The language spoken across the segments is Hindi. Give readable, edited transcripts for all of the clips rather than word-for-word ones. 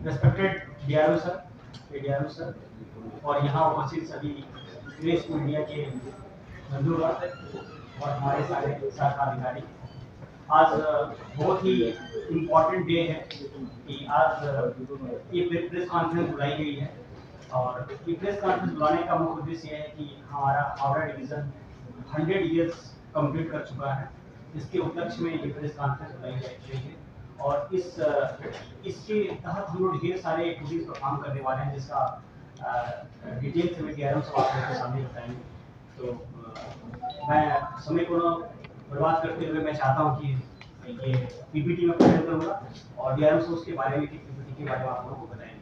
रेस्पेक्टेड डीआरओ सर, एडीआरओ सर और यहाँ उपस्थित सभी प्रेस मीडिया के बंधुगण और हमारे सारे शाखा अधिकारी, आज बहुत ही इम्पोर्टेंट डे है कि आज ये प्रेस कॉन्फ्रेंस बुलाई गई है और ये प्रेस कॉन्फ्रेंस बुलाने का मुख्य उद्देश्य है कि हमारा हावड़ा डिवीज़न 100 ईयर्स कंप्लीट कर चुका है। इसके उपलक्ष्य में ये प्रेस कॉन्फ्रेंस बुलाई गई है और इसके तहत हम लोग ढेर सारे एक्टिविटीज पर काम करने वाले हैं, जिसका डिटेल से मैं डीआरओ साहब आपके सामने बताएंगे। तो मैं समय को बर्बाद करते हुए मैं चाहता हूँ कि ये पीपीटी में प्रेजेंट करूँगा और डीआरओ साहब उसके बारे में पीपीटी के बारे में आप लोगों को बताएंगे।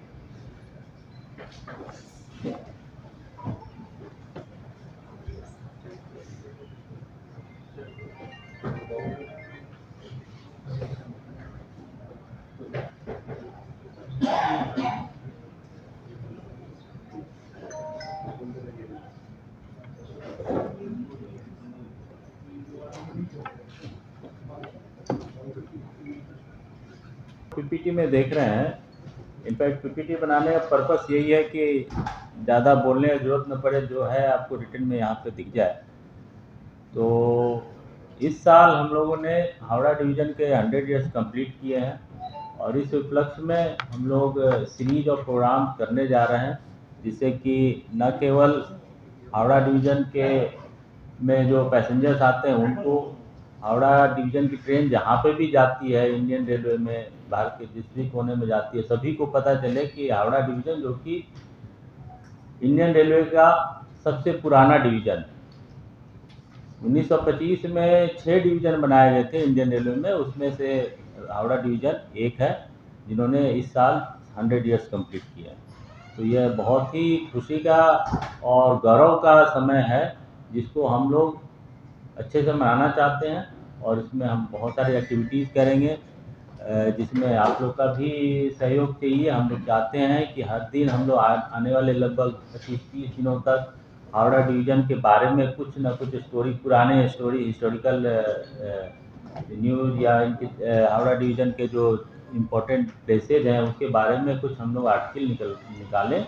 पीपीटी में देख रहे हैं, इनफैक्ट पीपीटी बनाने का पर्पस यही है कि ज़्यादा बोलने की जरूरत न पड़े, जो है आपको रिटर्न में यहाँ पे दिख जाए। तो इस साल हम लोगों ने हावड़ा डिवीज़न के 100 ईयर्स कंप्लीट किए हैं और इस उपलक्ष्य में हम लोग सीरीज ऑफ प्रोग्राम करने जा रहे हैं, जिससे कि न केवल हावड़ा डिवीज़न के में जो पैसेंजर्स आते हैं उनको हावड़ा डिवीज़न की ट्रेन जहाँ पे भी जाती है इंडियन रेलवे में, भारत के जिस भी कोने में जाती है, सभी को पता चले कि हावड़ा डिवीज़न जो कि इंडियन रेलवे का सबसे पुराना डिवीज़न है। 1925 में 6 डिवीज़न बनाए गए थे इंडियन रेलवे में, उसमें से हावड़ा डिवीज़न एक है जिन्होंने इस साल 100 ईयर्स कंप्लीट किया है। तो यह बहुत ही खुशी का और गौरव का समय है, जिसको हम लोग अच्छे से मनाना चाहते हैं और इसमें हम बहुत सारी एक्टिविटीज़ करेंगे, जिसमें आप लोग का भी सहयोग चाहिए। हम लोग चाहते हैं कि हर दिन हम लोग आने वाले लगभग 25-30 दिनों तक हावड़ा डिवीज़न के बारे में कुछ न कुछ स्टोरी, पुराने हिस्टोरिकल न्यूज़ या इनके हावड़ा डिवीज़न के जो इम्पोर्टेंट प्लेसेज हैं उसके बारे में कुछ हम लोग आर्टिकल निकालें,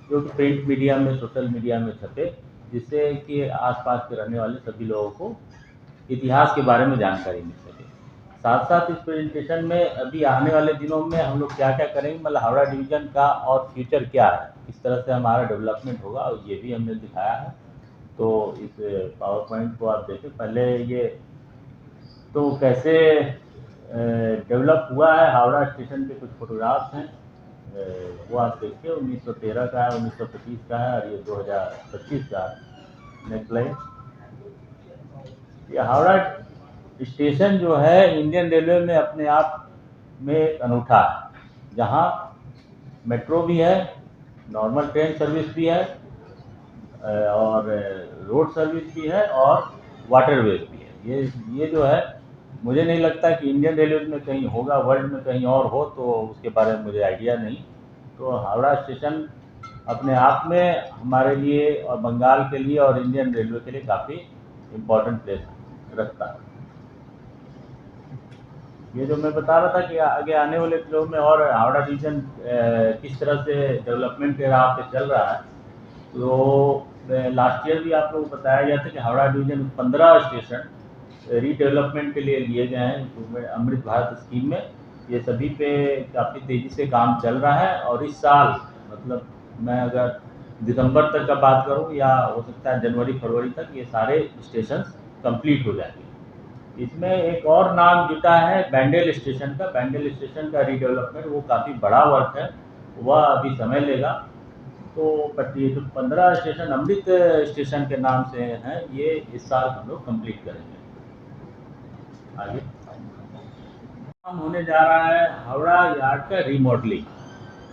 जो कि प्रिंट मीडिया में, सोशल मीडिया में छपे, जिससे कि आसपास के रहने वाले सभी लोगों को इतिहास के बारे में जानकारी मिल सके। साथ साथ इस प्रेजेंटेशन में अभी आने वाले दिनों में हम लोग क्या क्या करेंगे, मतलब हावड़ा डिवीज़न का और फ्यूचर क्या है, किस तरह से हमारा डेवलपमेंट होगा, और ये भी हमने दिखाया है। तो इस पावर पॉइंट को आप देखें। पहले ये तो कैसे डेवलप हुआ है, हावड़ा स्टेशन के कुछ फोटोग्राफ्स हैं, वो आप देखिए। 1913 का है, 1925 का है और ये 2025 का है। Next slide. ये हावड़ा स्टेशन जो है इंडियन रेलवे में अपने आप में एक अनूठा है, जहाँ मेट्रो भी है, नॉर्मल ट्रेन सर्विस भी है और रोड सर्विस भी है और वाटरवेज भी है। ये जो है, मुझे नहीं लगता कि इंडियन रेलवे में कहीं होगा, वर्ल्ड में कहीं और हो, तो उसके बारे में मुझे आइडिया नहीं। तो हावड़ा स्टेशन अपने आप में हमारे लिए और बंगाल के लिए और इंडियन रेलवे के लिए काफ़ी इम्पोर्टेंट प्लेस रखता है। ये जो मैं बता रहा था कि आगे आने वाले दिनों में और हावड़ा डिवीज़न किस तरह से डेवलपमेंट के राह पे चल रहा है। तो लास्ट ईयर भी आप लोगों को बताया गया था कि हावड़ा डिवीज़न 15 स्टेशन रीडेवलपमेंट के लिए लिए गए हैं अमृत भारत स्कीम में। ये सभी पे काफ़ी तेज़ी से काम चल रहा है और इस साल, मतलब मैं अगर दिसंबर तक का बात करूं या हो सकता है जनवरी-फरवरी तक, ये सारे स्टेशन कंप्लीट हो जाएंगे। इसमें एक और नाम जुटा है बैंडेल स्टेशन का। बैंडेल स्टेशन का रीडेवलपमेंट वो काफ़ी बड़ा वर्क है, वह अभी समय लेगा। तो बट ये जो 15 स्टेशन अमृत स्टेशन के नाम से हैं, ये इस साल हम लोग कंप्लीट करेंगे। आगे काम होने जा रहा है हावड़ा यार्ड का रीमॉडलिंग।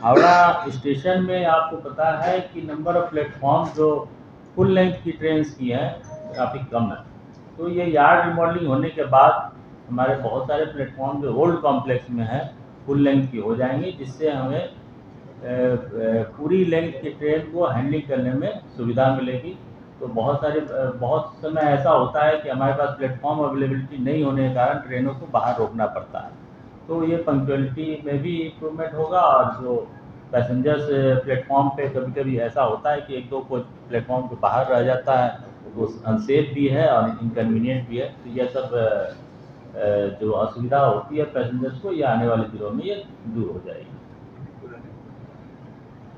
हावड़ा स्टेशन में आपको पता है कि नंबर ऑफ प्लेटफॉर्म जो फुल लेंथ की ट्रेन की हैं काफ़ी कम है। तो ये यार्ड रिमॉडलिंग होने के बाद हमारे बहुत सारे प्लेटफॉर्म जो ओल्ड कॉम्प्लेक्स में है फुल लेंथ की हो जाएंगी, जिससे हमें पूरी लेंथ की ट्रेन को हैंडलिंग करने में सुविधा मिलेगी। तो बहुत समय ऐसा होता है कि हमारे पास प्लेटफॉर्म अवेलेबिलिटी नहीं होने के कारण ट्रेनों को बाहर रोकना पड़ता है। तो ये पंक्चुअलिटी में भी इम्प्रूवमेंट होगा, और जो पैसेंजर्स प्लेटफॉर्म पे कभी कभी ऐसा होता है कि एक दो कोच प्लेटफॉर्म के बाहर रह जाता है, वो अनसेफ भी है और इनकन्वीनियंट भी है। तो यह सब जो असुविधा होती है पैसेंजर्स को, ये आने वाले दिनों में ये दूर हो जाएगी।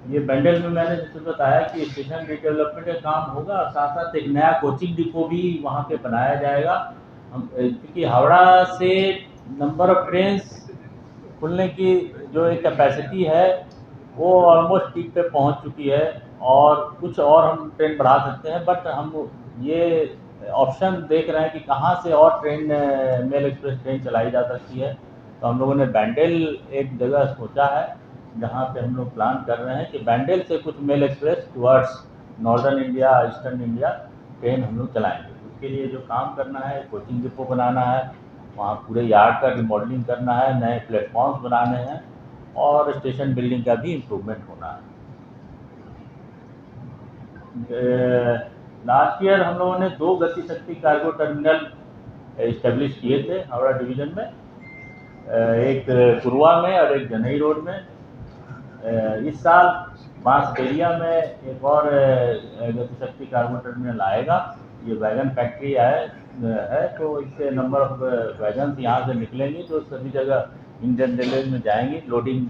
ये बैंडल में मैंने जैसे बताया कि स्टेशन रिडेवलपमेंट का काम होगा, और साथ साथ एक नया कोचिंग डिपो भी वहाँ पे बनाया जाएगा। क्योंकि हावड़ा से नंबर ऑफ ट्रेन खुलने की जो एक कैपेसिटी है वो ऑलमोस्ट पीक पे पहुँच चुकी है, और कुछ और हम ट्रेन बढ़ा सकते हैं, बट हम ये ऑप्शन देख रहे हैं कि कहाँ से और ट्रेन मेल एक्सप्रेस ट्रेन चलाई जा सकती है। तो हम लोगों ने बैंडल एक जगह सोचा है जहाँ पे हम लोग प्लान कर रहे हैं कि बैंडल से कुछ mail express towards northern India, eastern India train हम लोग चलाएंगे। उसके लिए जो काम करना है, कोचिंग डिपो बनाना है, वहाँ पूरे यार्ड का रिमॉडलिंग करना है, नए प्लेटफॉर्म्स बनाने हैं, और स्टेशन बिल्डिंग का भी इम्प्रूवमेंट होना है। लास्ट ईयर हम लोगों ने 2 गति शक्ति कार्गो टर्मिनल इस्टेब्लिश किए थे हावड़ा डिवीज़न में, एक कुरवा में और एक जनई रोड में। इस साल बांसबेरिया में एक और गति शक्ति कार्गो टर्मिनल आएगा। ये वैगन फैक्ट्री है, तो इससे नंबर ऑफ वैगन यहाँ से निकलेंगे तो सभी जगह इंडियन रेलवे में जाएंगी। लोडिंग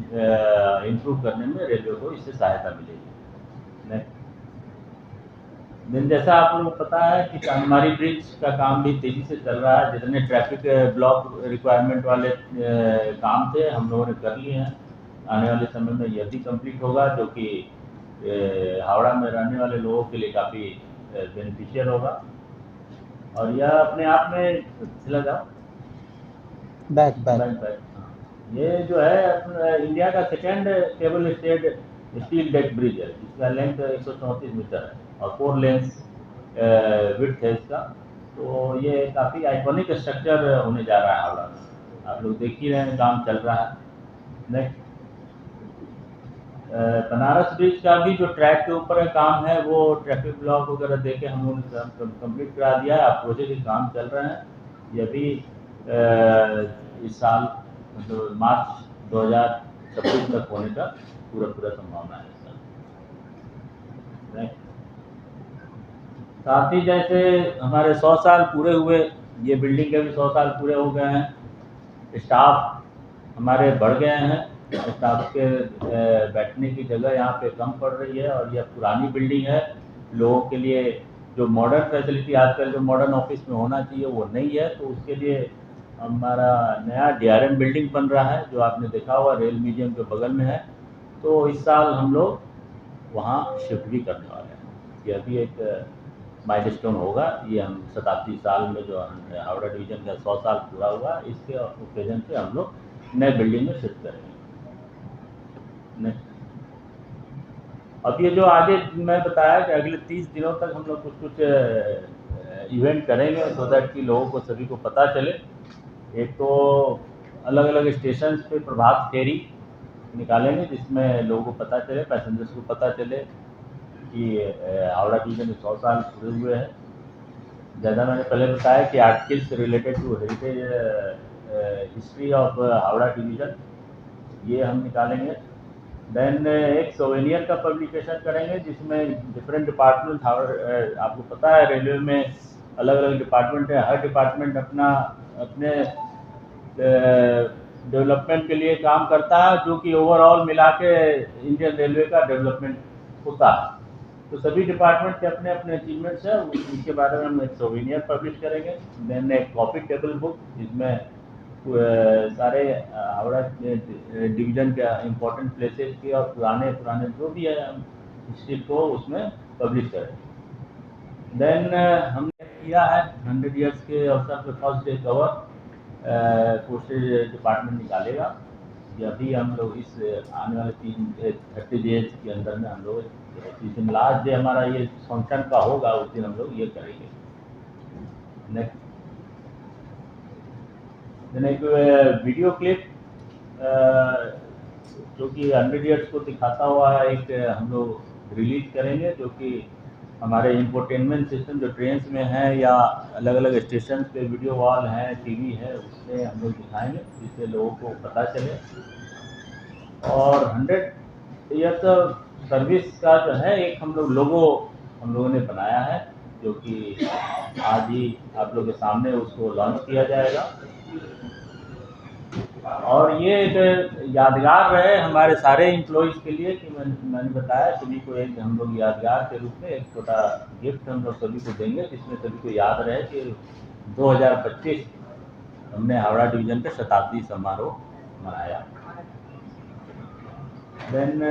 इम्प्रूव करने में रेलवे को इससे सहायता मिलेगी। दिन जैसा आप लोगों को पता है कि चांदमारी ब्रिज का काम भी तेज़ी से चल रहा है। जितने ट्रैफिक ब्लॉक रिक्वायरमेंट वाले काम थे हम लोगों ने कर लिए हैं। आने वाले समय में यह भी कंप्लीट होगा, जो कि हावड़ा में रहने वाले लोगों के लिए काफ़ी बेनिफिशियल होगा। और यह अपने आप में चला जाओ बैक ये जो है इंडिया का second cable stayed steel deck bridge है, जिसका लेंथ 134 मीटर है और 4 लेन्स विड्थ है इसका। तो ये काफ़ी आइकॉनिक स्ट्रक्चर होने जा रहा है हावड़ा में। आप लोग देख ही रहे हैं, काम चल रहा है। नेक्स्ट, बनारस ब्रिज का भी जो ट्रैक के ऊपर का काम है, वो ट्रैफिक ब्लॉक वगैरह देके हम लोगों ने कंप्लीट करा दिया है। अब प्रोजेक्ट के काम चल रहे हैं। ये भी इस साल मतलब मार्च 2026 तक होने का पूरा संभावना है। साथ ही जैसे हमारे 100 साल पूरे हुए, ये बिल्डिंग के भी 100 साल पूरे हो गए हैं। स्टाफ हमारे बढ़ गए हैं, स्टाफ के बैठने की जगह यहाँ पे कम पड़ रही है, और यह पुरानी बिल्डिंग है। लोगों के लिए जो मॉडर्न फैसिलिटी आजकल जो मॉडर्न ऑफिस में होना चाहिए वो नहीं है। तो उसके लिए हमारा नया DRM बिल्डिंग बन रहा है, जो आपने देखा हुआ रेल म्यूजियम के बगल में है। तो इस साल हम लोग वहाँ शिफ्ट भी करने वाले हैं। यह भी एक माइलस्टोन होगा। ये हम शताब्दी साल में जो हावड़ा डिवीज़न का 100 साल पूरा हुआ, इसके ओकेजन पे हम लोग नए बिल्डिंग में शिफ्ट करेंगे। अब ये जो आगे मैं बताया कि अगले 30 दिनों तक हम लोग कुछ इवेंट करेंगे, सो दैट कि लोगों को सभी को पता चले। एक तो अलग अलग स्टेशन पे प्रभात फेरी निकालेंगे, जिसमें लोगों को पता चले, पैसेंजर्स को पता चले कि हावड़ा डिवीज़न में 100 साल पूरे हुए हैं। जैसा मैंने पहले बताया कि articles related to heritage history of Howrah division, ये हम निकालेंगे। देन एक सोवेनियर का पब्लिकेशन करेंगे, जिसमें डिफरेंट डिपार्टमेंट आपको पता है रेलवे में अलग अलग डिपार्टमेंट है। हर डिपार्टमेंट अपने डेवलपमेंट के लिए काम करता है, जो कि ओवरऑल मिला के इंडियन रेलवे का डेवलपमेंट होता है। तो सभी डिपार्टमेंट के अपने अपने अचीवमेंट्स हैं, उनके बारे में हम एक सोवेनियर पब्लिश करेंगे। देन एक कॉपी टेबल बुक, जिसमें सारे हावड़ा डिवीज़न के इम्पोर्टेंट प्लेसेस की और पुराने जो भी है हिस्ट्री को उसमें पब्लिश करें। देन हमने किया है 100 ईयर्स के अवसर पर first day cover postage department निकालेगा। ये अभी हम लोग इस आने वाले 30 डेज के अंदर में हम लोग जिस दिन लास्ट डे हमारा ये फंक्शन का होगा, उस दिन हम लोग ये करेंगे। नेक्स्ट, एक वीडियो क्लिप जो कि 100 ईयर्स को दिखाता हुआ एक हम लोग रिलीज करेंगे, जो कि हमारे इंफोटेनमेंट सिस्टम जो ट्रेन में है या अलग अलग स्टेशन पे वीडियो वॉल है, टीवी है, उसमें हम लोग दिखाएंगे जिससे लोगों को पता चले। और 100 ईयर्स सर्विस का जो है एक हम लोगों ने बनाया है, जो कि आज ही आप लोगों के सामने उसको लॉन्च किया जाएगा। और ये एक यादगार रहे हमारे सारे एम्प्लॉइज़ के लिए कि मैंने बताया सभी को, एक हम लोग यादगार के रूप में एक छोटा गिफ्ट हम लोग सभी को देंगे, जिसमें सभी को याद रहे कि 2025 हमने हावड़ा डिवीज़न का शताब्दी समारोह मनाया। देन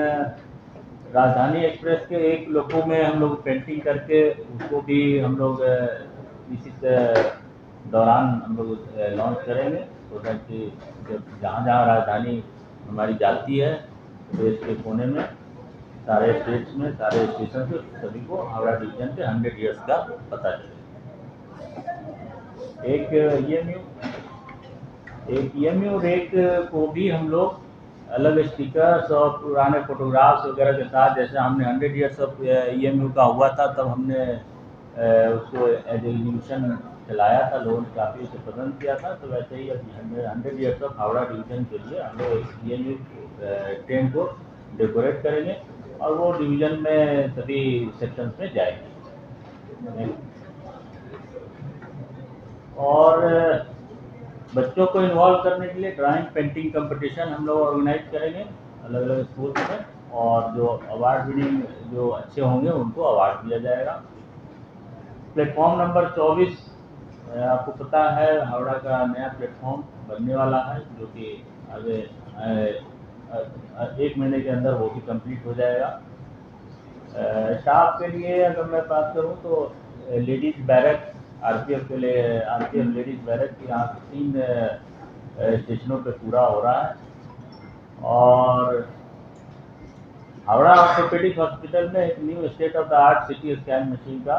राजधानी एक्सप्रेस के एक लोगों में हम लोग पेंटिंग करके उसको भी हम लोग इसी दौरान हम लोग लॉन्च करेंगे, तो दैट कि जब जहाँ राजधानी हमारी जाती है देश के कोने में, सारे स्टेट्स में, सारे स्टेशन से सभी को हावड़ा डिवीजन के 100 ईयर्स का पता चले। एक EMU रेक को भी हम लोग अलग स्टिकर्स और पुराने फोटोग्राफ्स वगैरह के साथ, जैसे हमने 100 ईयर्स ऑफ EMU का हुआ था तब हमने उसको एज एग्जीबिशन चलाया था, लोगों ने काफ़ी उसे पसंद किया था। तो वैसे ही अभी 100 ईयर्स ऑफ हावड़ा डिवीज़न के लिए हम लोग EMU ट्रेन को डेकोरेट करेंगे और वो डिवीज़न में सभी सेक्शंस में जाएगी। और बच्चों को इन्वॉल्व करने के लिए ड्राइंग पेंटिंग कंपटीशन हम लोग ऑर्गेनाइज करेंगे अलग अलग स्कूल्स में, और जो अवार्ड विनिंग जो अच्छे होंगे उनको अवार्ड दिया जाएगा। प्लेटफॉर्म नंबर 24 आपको पता है हावड़ा का नया प्लेटफॉर्म बनने वाला है, जो कि आगे 1 महीने के अंदर वो भी कंप्लीट हो जाएगा। स्टाफ के लिए अगर मैं बात करूं तो लेडीज़ बैरक RPF के लिए RPF लेडीज़ बैरक यहाँ 3 स्टेशनों पे पूरा हो रहा है। और हावड़ा ऑर्थोपेडिक हॉस्पिटल में एक new state of the art CT scan machine का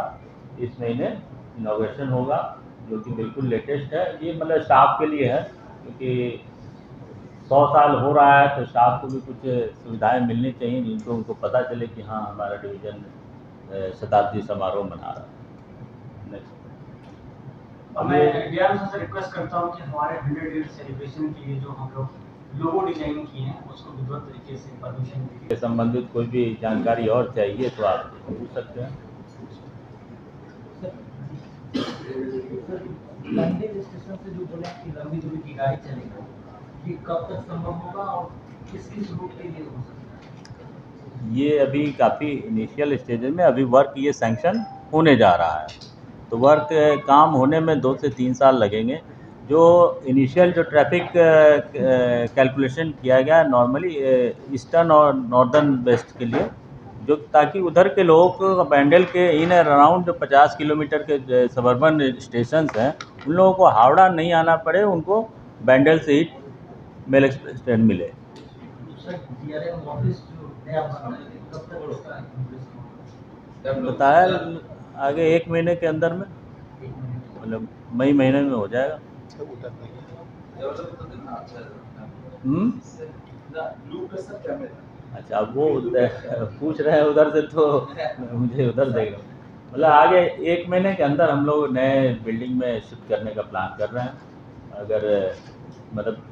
इस महीने इनॉग्रेशन होगा, जो कि बिल्कुल लेटेस्ट है। ये मतलब स्टाफ के लिए है, क्योंकि 100 साल हो रहा है तो स्टाफ को भी कुछ सुविधाएं मिलनी चाहिए जिनको उनको पता चले कि हाँ हमारा डिवीज़न शताब्दी समारोह मना रहा है। मैं DRM से रिक्वेस्ट करता हूँ कि हमारे 100 ईयर सेलिब्रेशन के लिए जो हम लोग लोगो डिजाइन किए हैं उसको विधिवत तरीके से परमिशन के संबंधित कोई भी जानकारी और चाहिए तो आप पूछ सकते हैं। स्टेशन से जो बोले कि लंबी दूरी की गाड़ी चलेगी, ये कब तक संभव होगा और किस रूट के लिए हो सकता है? ये अभी काफ़ी इनिशियल स्टेज में, अभी वर्क ये सैंक्शन होने जा रहा है, तो वर्क काम होने में 2 से 3 साल लगेंगे। जो इनिशियल जो ट्रैफिक कैलकुलेशन किया गया नॉर्मली ईस्टर्न और नॉर्दर्न वेस्ट के लिए, जो ताकि उधर के लोगों को बैंडल के इन एंड अराउंड जो 50 किलोमीटर के सबर्बन स्टेशंस हैं उन लोगों को हावड़ा नहीं आना पड़े, उनको बैंडल से ही मेल एक्सप्रेस ट्रेन मिले। बताया आगे 1 महीने के अंदर में, मतलब मई महीने में हो जाएगा। अच्छा, वो पूछ रहे हैं उधर से तो मुझे उधर देगा। मतलब आगे 1 महीने के अंदर हम लोग नए बिल्डिंग में शिफ्ट करने का प्लान कर रहे हैं। अगर मतलब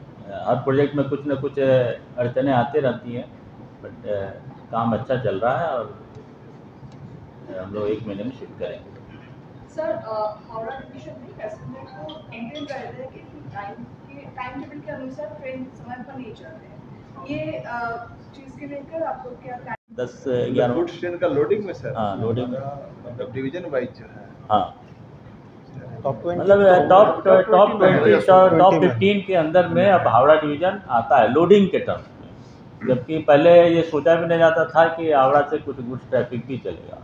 हर प्रोजेक्ट में कुछ न कुछ अड़चनें आती रहती हैं, बट काम अच्छा चल रहा है और हम लोग 1 महीने में शिफ्ट करेंगे। सर, हावड़ा डिवीजन में पैसेंजर को मेंटेन कर रहे हैं कि टाइम टेबल के अनुसार ट्रेन समय पर नहीं चल रहे हैं। ये चीज़ के लेकर आप लोग क्या 10-11 गुड्स ट्रेन का लोडिंग में सर? हाँ, लोडिंग में मतलब डिवीजन वाइज जो है। हाँ, मतलब टॉप 20 टॉप 15 के अंदर में अब हावड़ा डिवीज़न आता है लोडिंग के टर्म में, जबकि पहले ये सोचा भी नहीं जाता था कि हावड़ा से कुछ गुड्स ट्रैफिक भी चलेगा।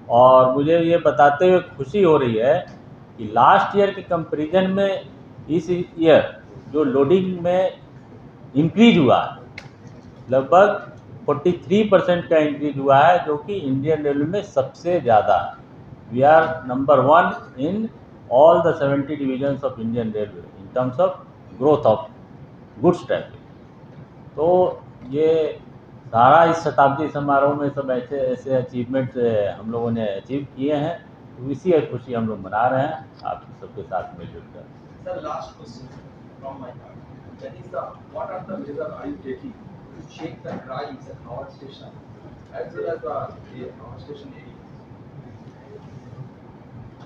और मुझे ये बताते हुए खुशी हो रही है कि लास्ट ईयर के कंपैरिजन में इस ईयर जो लोडिंग में इंक्रीज हुआ है, लगभग 43% का इंक्रीज हुआ है, जो कि इंडियन रेलवे में सबसे ज़्यादा है। We are number 1 in all the 70 divisions of Indian Railway in terms of growth of goods traffic। तो ये सारा इस शताब्दी समारोह में सब ऐसे ऐसे अचीवमेंट हम लोगों ने अचीव किए हैं, तो इसी खुशी हम लोग मना रहे हैं आप सबके साथ मिलजुल कर। Sir, last question from my part. That is what are the measures are you taking to check the crimes at our station as well as our station area?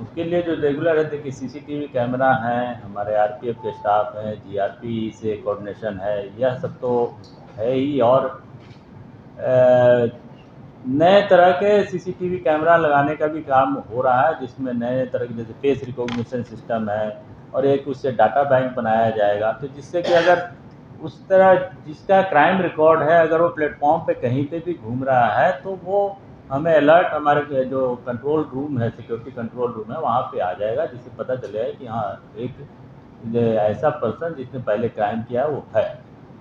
उसके लिए जो रेगुलर है, देखिए सीसीटीवी कैमरा हैं, हमारे आरपीएफ के स्टाफ हैं, जीआरपी से कोऑर्डिनेशन है, यह सब तो है ही। और नए तरह के सीसीटीवी कैमरा लगाने का भी काम हो रहा है, जिसमें नए तरह के जैसे फेस रिकॉग्निशन सिस्टम है और एक उससे डाटा बैंक बनाया जाएगा, तो जिससे कि अगर उस तरह जिसका क्राइम रिकॉर्ड है अगर वो प्लेटफॉर्म पे कहीं पे भी घूम रहा है तो वो हमें अलर्ट हमारे जो कंट्रोल रूम है, सिक्योरिटी कंट्रोल रूम है, वहाँ पे आ जाएगा, जिससे पता चलेगा कि हाँ एक ऐसा पर्सन जिसने पहले क्राइम किया है वो है।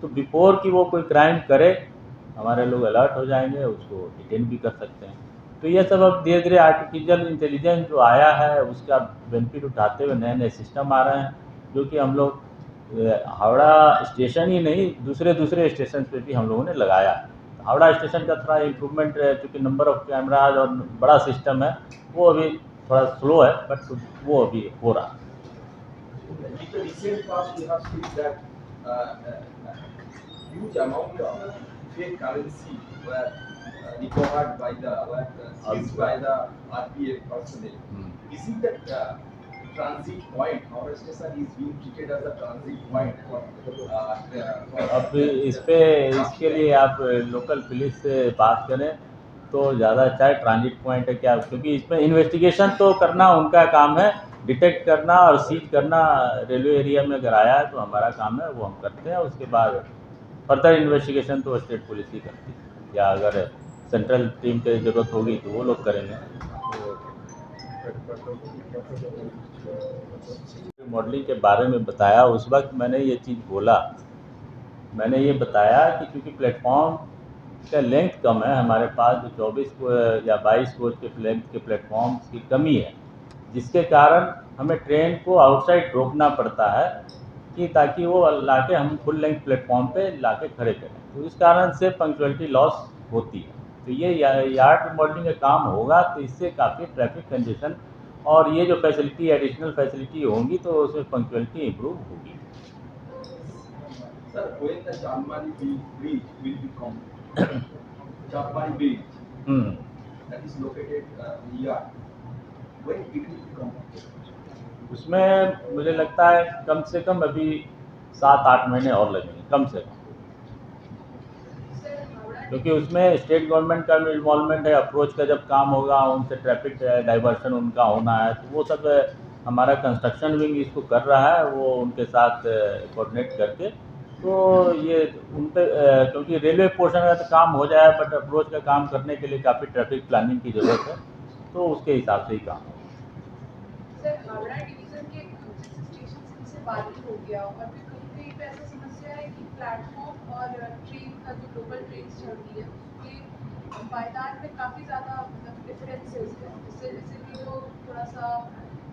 तो बिफोर कि वो कोई क्राइम करे हमारे लोग अलर्ट हो जाएंगे, उसको डिटेन भी कर सकते हैं। तो ये सब अब धीरे धीरे आर्टिफिशियल इंटेलिजेंस जो आया है उसका बेनिफिट उठाते हुए नए नए सिस्टम आ रहे हैं, जो कि हम लोग हावड़ा स्टेशन ही नहीं दूसरे स्टेशन पे भी हम लोगों ने लगाया। हावड़ा स्टेशन का थोड़ा इम्प्रूवमेंट क्योंकि नंबर ऑफ कैमराज और बड़ा सिस्टम है, वो अभी थोड़ा स्लो है, बट वो अभी हो रहा है। In the recent past, we have seen that huge amount of fake currency were recovered by seized by the RPF personnel. Is it that transit point? Our station is being treated as a transit point for अब इसके लिए आप लोकल पुलिस से बात करें तो ज़्यादा अच्छा है। ट्रांजिट पॉइंट है क्या, क्योंकि इसमें इन्वेस्टिगेशन तो करना उनका काम है, डिटेक्ट करना और सीज करना रेलवे एरिया में अगर आया है तो हमारा काम है, वो हम करते हैं। उसके बाद फर्दर इन्वेस्टिगेशन तो स्टेट पुलिस ही करती है, या अगर सेंट्रल टीम की ज़रूरत होगी तो वो लोग करेंगे। मॉडलिंग के बारे में बताया उस वक्त मैंने ये चीज़ बोला, मैंने ये बताया कि क्योंकि प्लेटफॉर्म का लेंथ कम है, हमारे पास जो 24 या 22 कोच के लेंथ के प्लेटफॉर्म की कमी है, जिसके कारण हमें ट्रेन को आउटसाइड रोकना पड़ता है कि ताकि वो लाके हम फुल लेंथ प्लेटफॉर्म पे लाके खड़े करें, तो इस कारण से पंक्चुअलिटी लॉस होती है। तो ये यार्ड मॉडलिंग का काम होगा तो इससे काफ़ी ट्रैफिक कंजेशन और ये जो फैसिलिटी एडिशनल फैसिलिटी होंगी तो उसमें पंक्चुअलिटी इम्प्रूव होगी। Sir, when the Jamari bridge will be completed, Jamari bridge that is located here, when it will be completed? उसमें मुझे लगता है कम से कम अभी 7-8 महीने और लगेंगे कम से कम, क्योंकि उसमें स्टेट गवर्नमेंट का भी इन्वॉल्वमेंट है। अप्रोच का जब काम होगा, उनसे ट्रैफिक डाइवर्शन उनका होना है, तो वो सब हमारा कंस्ट्रक्शन विंग इसको कर रहा है, वो उनके साथ कोऑर्डिनेट करके, तो ये उन पे क्योंकि रेलवे पोर्शन का तो काम हो जाए, बट अप्रोच का काम करने के लिए काफ़ी ट्रैफिक प्लानिंग की ज़रूरत है, तो उसके हिसाब से ही काम होगा। सर, हावड़ा डिवीजन के स्टेशन से बारिश हो गया और फिर कहीं पे ऐसा समस्या है कि प्लेटफॉर्म और ट्रेन का जो लोकल ट्रेन चल रही है उसके पायदान में काफ़ी ज़्यादा मतलब डिफरेंसेस है, जिससे कि वो थोड़ा सा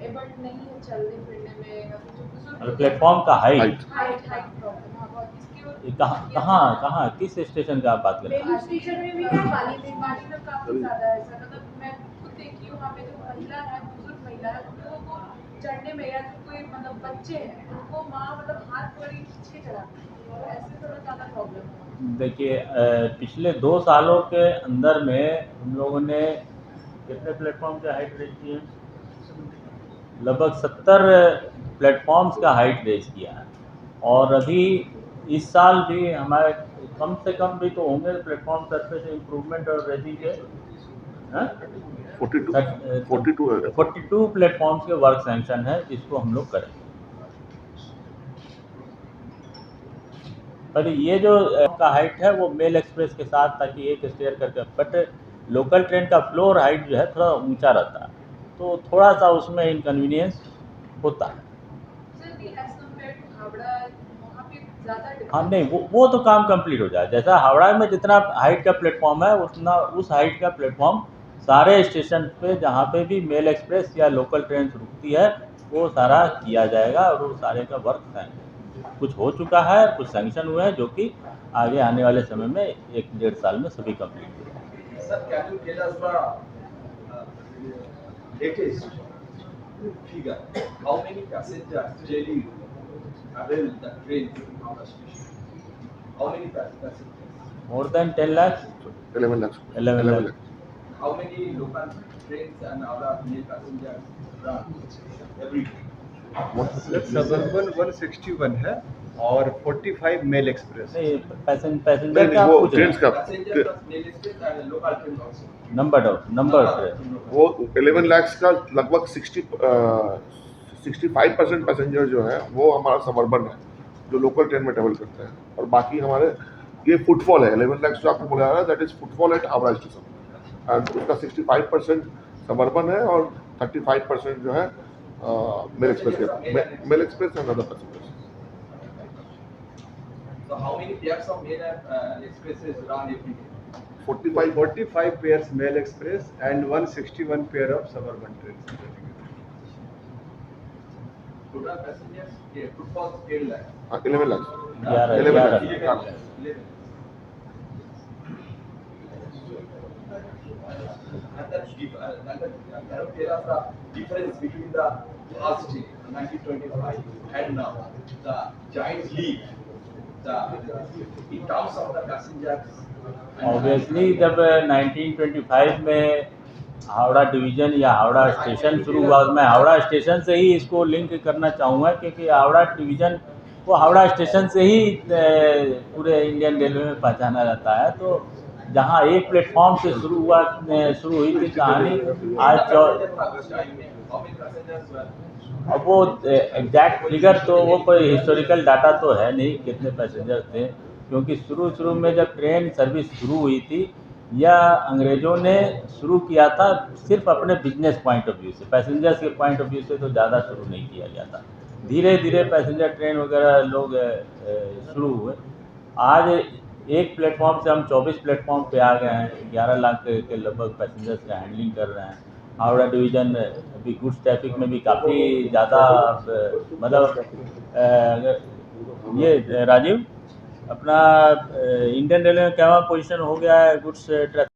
एबल्ड नहीं है चलने फिरने में, या फिर जो बुजुर्ग प्लेटफॉर्म का हाइट प्रॉब्लम है। और इसकी कहाँ किस स्टेशन का आप बात कर रहे हैं? बेलूर स्टेशन में भी है, वाली में काफ़ी ज़्यादा ऐसा, मतलब मैं खुद देखी हूँ वहाँ पे जो महिला है, बुजुर्ग महिला है, उनको चढ़ने में, या जो कोई मतलब बच्चे हैं उनको माँ मतलब हाथ बड़ी खींच के चलाती है, और ऐसे थोड़ा ज़्यादा प्रॉब्लम है। देखिए पिछले 2 सालों के अंदर में हम लोगों ने कितने प्लेटफॉर्म की हाइट रेज की है? लगभग 70 प्लेटफॉर्म्स का हाइट रेज किया है, और अभी इस साल भी हमारे कम से कम भी तो होंगे प्लेटफॉर्म सरफेस इम्प्रूवमेंट और रेजिंग के 42 प्लेटफॉर्म्स के वर्क सैंक्शन है, जिसको हम लोग करेंगे। पर ये जो का हाइट है वो मेल एक्सप्रेस के साथ, ताकि एक स्टेयर करके, बट लोकल ट्रेन का फ्लोर हाइट जो है थोड़ा ऊंचा रहता है, तो थोड़ा सा उसमें इनकन्वीनियंस होता है। हाँ नहीं, वो तो काम कंप्लीट हो जाए। जैसा हावड़ा में जितना हाइट का प्लेटफॉर्म है उतना उस हाइट का प्लेटफॉर्म सारे स्टेशन पे जहाँ पे भी मेल एक्सप्रेस या लोकल ट्रेन रुकती है वो सारा किया जाएगा, और वो सारे का वर्क है। कुछ हो चुका है, कुछ सैंक्शन हुए हैं जो कि आगे आने वाले समय में 1-1.5 साल में सभी कंप्लीट हो जाएंगे। Sir, can you tell us the latest figure? How many passengers daily avail the train from Howrah station? How many passengers? More than 10 lakhs, 11 lakhs. 11 lakhs. How many local trains and Howrah mail passengers run every day? Suburban 161 है और 45 मेल एक्सप्रेस। नहीं पैसेंजर नहीं का वो पूछ ट्रेन का Passenger plus mail express and local trains also. Number वो 11 lakhs का लगभग 65% पैसेंजर जो है वो हमारा सबर्बन है जो लोकल ट्रेन में ट्रेवल करते हैं, और बाकी हमारे ये फुटफॉल है। 11 lakhs जो आपको बोला रहा है that is footfall at Howrah station, and उसका 65% सबर्बन है और 35% जो है mail express and other passengers. So how many pairs of mail expresses run every day? 45 pairs mail express and 161 pair of suburban train. Total passengers, footfall 10 lakhs. 11 lakhs. 11 lakhs. 11. And that tell us the difference between the past 1925 and now, the giant leap, in terms of the passengers. Obviously जब 1925 में हावड़ा डिवीज़न या हावड़ा स्टेशन शुरू हुआ, मैं हावड़ा स्टेशन से ही इसको लिंक करना चाहूँगा क्योंकि हावड़ा डिवीज़न को हावड़ा स्टेशन से ही पूरे इंडियन रेलवे में पहचाना जाता है। तो जहाँ एक प्लेटफॉर्म से शुरू हुई थी कहानी, आज How many passengers were? अब वो एग्जैक्ट फिगर तो वो कोई हिस्टोरिकल डाटा तो है नहीं कितने पैसेंजर थे, क्योंकि शुरू में जब ट्रेन सर्विस शुरू हुई थी या अंग्रेज़ों ने शुरू किया था सिर्फ अपने बिजनेस पॉइंट ऑफ व्यू से, पैसेंजर्स के पॉइंट ऑफ व्यू से तो ज़्यादा शुरू नहीं किया गया था। धीरे धीरे पैसेंजर ट्रेन वगैरह लोग शुरू हुए। आज एक प्लेटफॉर्म से हम 24 प्लेटफॉर्म पे आ गए हैं, 11 लाख के लगभग पैसेंजर्स का हैंडलिंग कर रहे हैं। हावड़ा डिवीज़न अभी गुड्स ट्रैफिक में भी काफ़ी ज़्यादा मतलब ये राजीव अपना इंडियन रेलवे में क्या पोजीशन हो गया है गुड्स ट्रैफिक